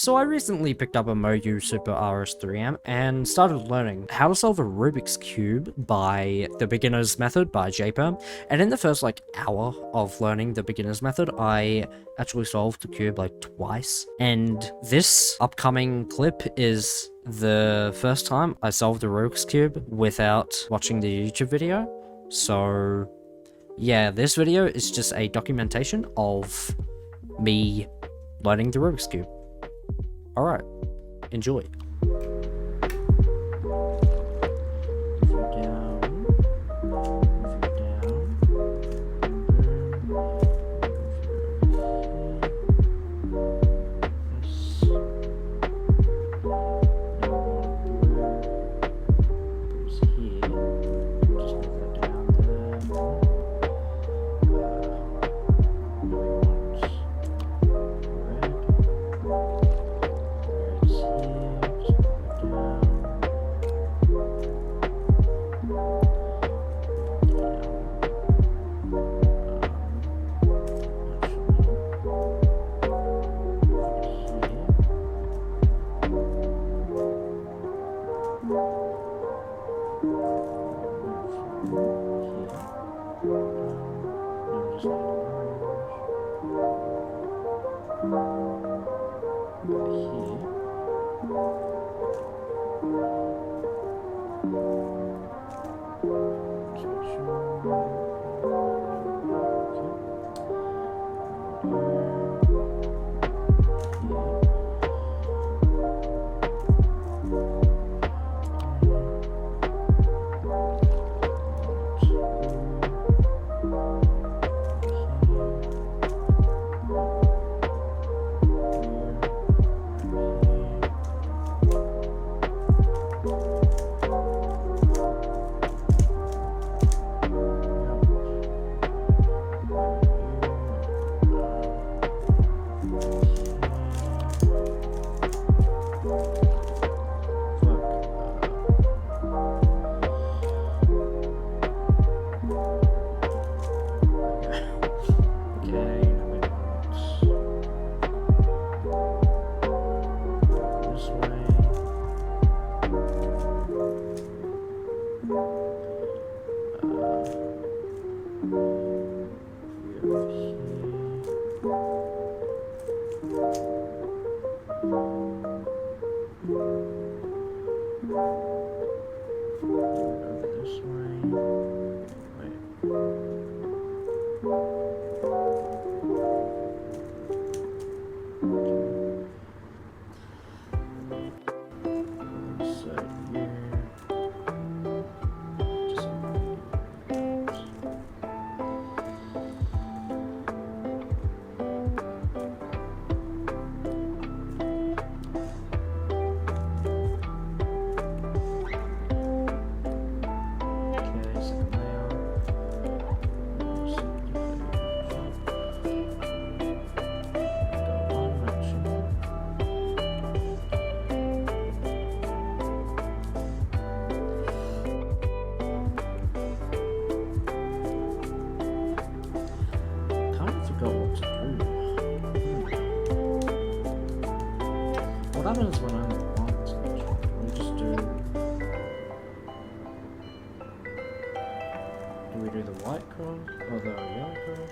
So I recently picked up a Moju Super RS3M and started learning how to solve a Rubik's Cube by the beginner's method by Perm. And in the first hour of learning the beginner's method, I actually solved the cube twice. And this upcoming clip is the first time I solved the Rubik's Cube without watching the YouTube video. So yeah, this video is just a documentation of me learning the Rubik's Cube. Alright, enjoy. What happens when I'm on stage? We just do we do the white cross or the yellow cross?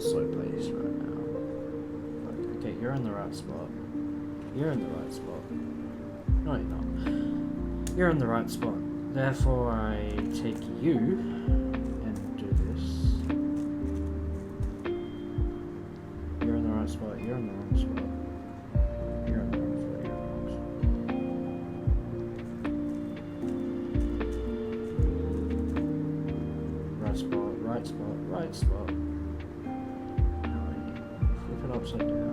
slow pace right now. Like, okay, you're in the right spot. You're in the right spot. No, you're not. You're in the right spot. Therefore, I take you and do this. You're in the right spot. You're in the wrong spot. You're in the wrong spot. You're in the wrong spot. Right spot. Right spot. Right spot. Flip it upside down.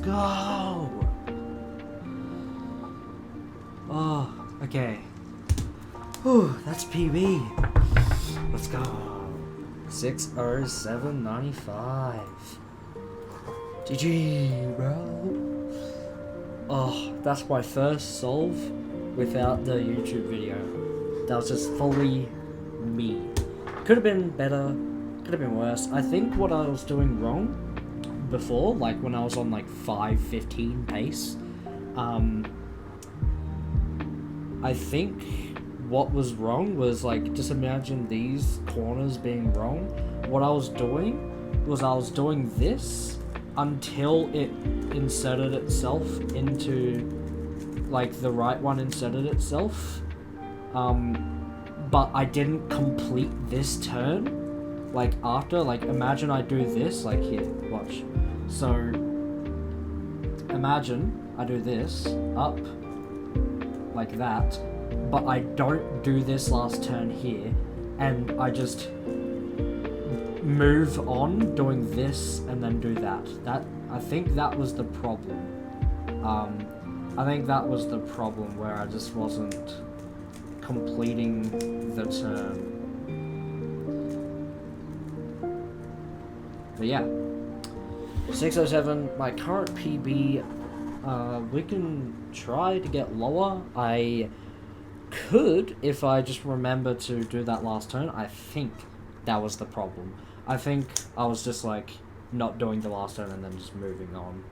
Go! Oh, okay. Whew, that's PB. Let's go. 607.95. GG, bro. Oh, that's my first solve without the YouTube video. That was just fully me. Could have been better, could have been worse. I think what I was doing wrong before, like when I was on like 5:15 pace, I think what was wrong was like, just imagine these corners being wrong. What I was doing was I was doing this until it inserted itself into, like the right one inserted itself, but I didn't complete this turn. Like after, like imagine I do this, like here, watch. So imagine I do this up like that, but I don't do this last turn here, and I just move on doing this and then do that. I think that was the problem. I think that was the problem where I just wasn't completing the turn. But yeah, 607, my current PB, we can try to get lower. I could, if I just remember to do that last turn. I think that was the problem. I think I was just like, not doing the last turn and then just moving on.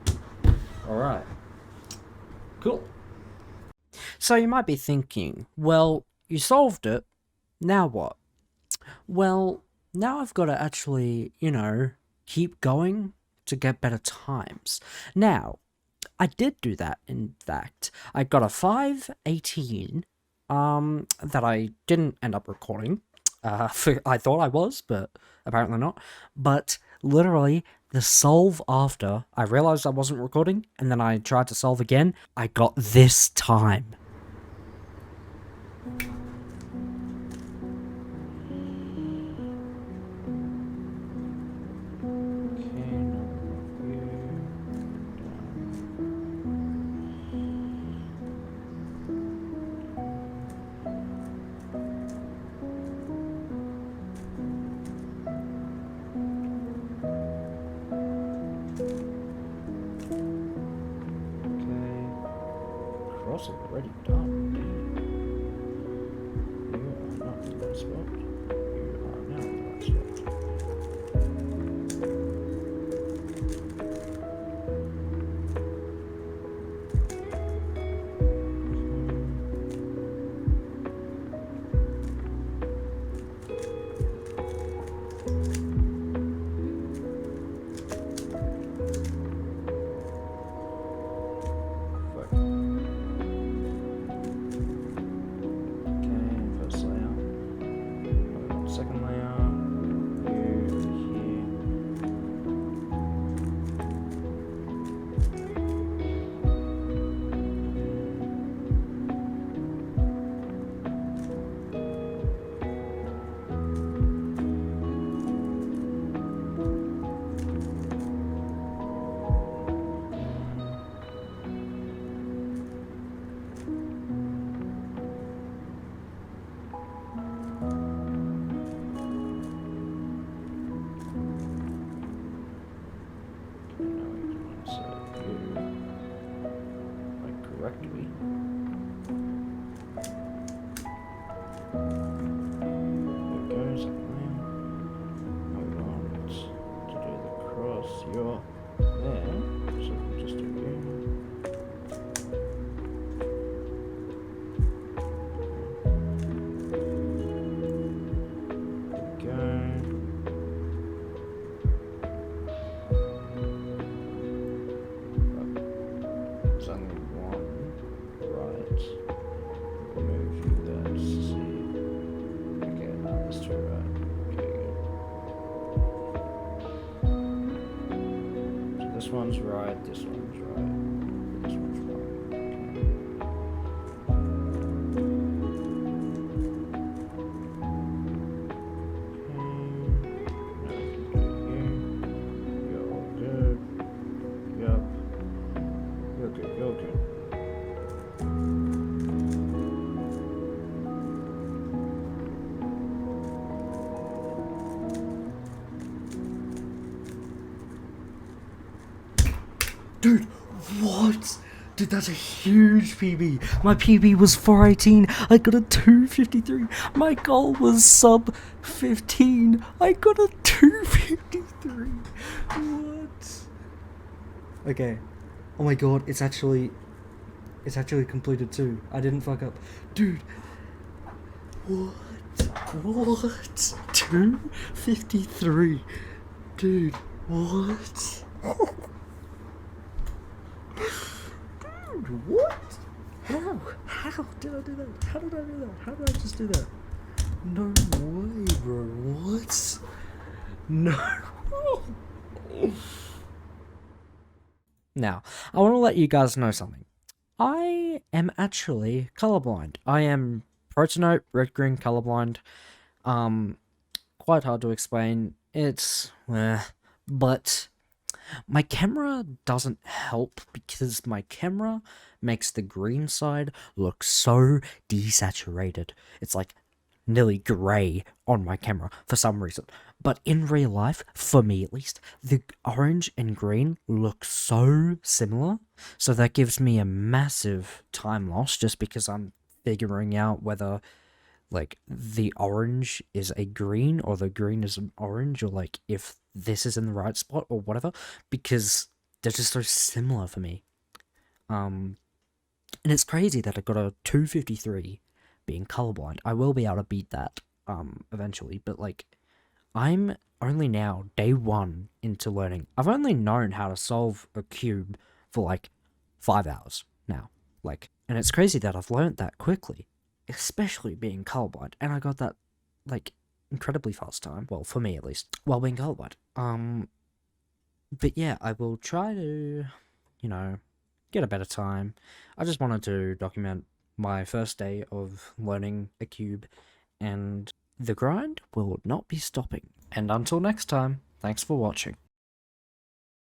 Alright. Cool. So you might be thinking, well, you solved it, now what? Well, now I've got to actually, keep going to get better times. Now, I did do that, in fact. I got a 5:18 that I didn't end up recording. I thought I was, but apparently not. But literally, the solve after, I realized I wasn't recording, and then I tried to solve again. I got this time. Already done. You are not in the right spot. You are now in the right spot. Remove that C. Okay, now let's do right. Okay, good. So this one's right, this one's right, this one's right. Dude, what? Dude, that's a huge PB. My PB was 418. I got a 253. My goal was sub 15. I got a 253. What? Okay. Oh my god, it's actually completed too. I didn't fuck up. Dude. What? What? 253. Dude, what? What? How? How did I do that? How did I do that? How did I just do that? No way, bro. What? No. Now, I want to let you guys know something. I am actually colorblind. I am protenote red-green colorblind. Quite hard to explain. It's, but my camera doesn't help because my camera makes the green side look so desaturated. It's like nearly grey on my camera for some reason. But in real life, for me at least, the orange and green look so similar. So that gives me a massive time loss just because I'm figuring out whether like the orange is a green or the green is an orange, or like if this is in the right spot or whatever, because they're just so similar for me. And it's crazy that I got a 253 being colorblind. I will be able to beat that eventually, but like I'm only now day 1 into learning. I've only known how to solve a cube for like 5 hours now, like, and it's crazy that I've learned that quickly, especially being colorblind, and I got that like incredibly fast time, well, for me at least, while being colorblind. But yeah, I will try to, you know, get a better time. I just wanted to document my first day of learning a cube, and the grind will not be stopping. And until next time, thanks for watching.